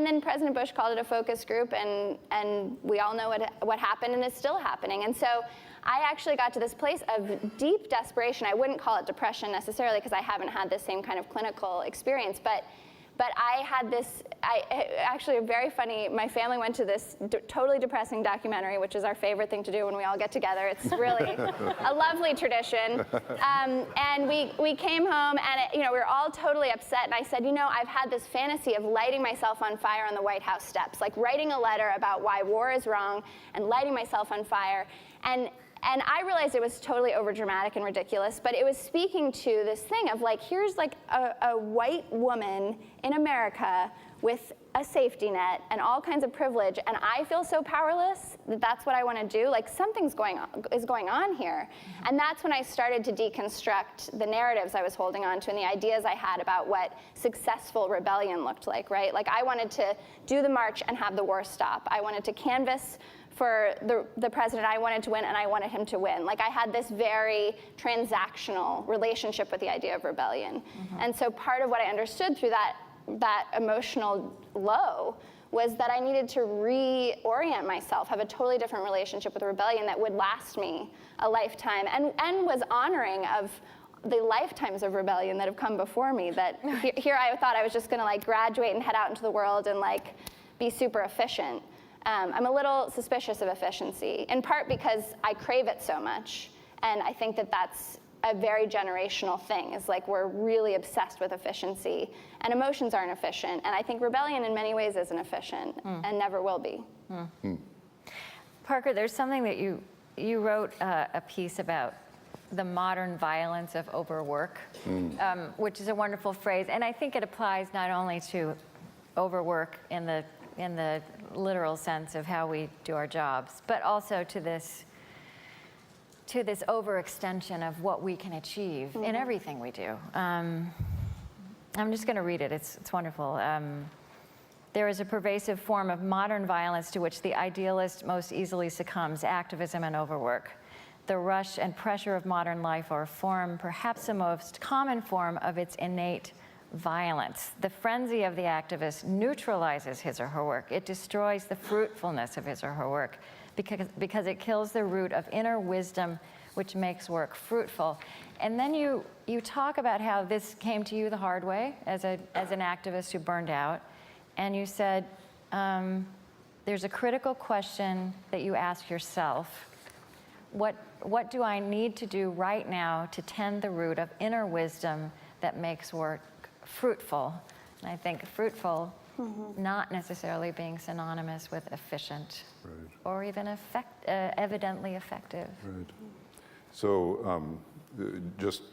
then President Bush called it a focus group, and we all know what happened, and is still happening. And so I actually got to this place of deep desperation. I wouldn't call it depression necessarily, because I haven't had the same kind of clinical experience, but I had this, actually very funny, my family went to this totally depressing documentary, which is our favorite thing to do when we all get together. It's really a lovely tradition. And we came home, and we were all totally upset, and I said, I've had this fantasy of lighting myself on fire on the White House steps, like writing a letter about why war is wrong and lighting myself on fire. And I realized it was totally overdramatic and ridiculous, but it was speaking to this thing of like, here's like a white woman in America with a safety net and all kinds of privilege, and I feel so powerless that that's what I want to do. Like, something's going on here. And that's when I started to deconstruct the narratives I was holding on to and the ideas I had about what successful rebellion looked like, right? Like, I wanted to do the march and have the war stop. I wanted to canvass for the president. I wanted to win, and I wanted him to win. Like, I had this very transactional relationship with the idea of rebellion. And so part of what I understood through that emotional low was that I needed to reorient myself, have a totally different relationship with rebellion that would last me a lifetime, and was honoring of the lifetimes of rebellion that have come before me. That here I thought I was just gonna like graduate and head out into the world and like be super efficient. I'm a little suspicious of efficiency, in part because I crave it so much. And I think that that's a very generational thing, is like we're really obsessed with efficiency, and emotions aren't efficient. And I think rebellion in many ways isn't efficient and never will be. Parker, there's something that you wrote a piece about the modern violence of overwork, which is a wonderful phrase. And I think it applies not only to overwork in the literal sense of how we do our jobs, but also to this overextension of what we can achieve in everything we do. I'm just going to read it. It's wonderful. There is a pervasive form of modern violence to which the idealist most easily succumbs: activism and overwork. The rush and pressure of modern life are a form, perhaps the most common form, of its innate violence. The frenzy of the activist neutralizes his or her work. It destroys the fruitfulness of his or her work because it kills the root of inner wisdom, which makes work fruitful. And then you talk about how this came to you the hard way as an activist who burned out. And you said, there's a critical question that you ask yourself. What do I need to do right now to tend the root of inner wisdom that makes work fruitful? And I think fruitful not necessarily being synonymous with efficient, or even evidently effective. Right. So just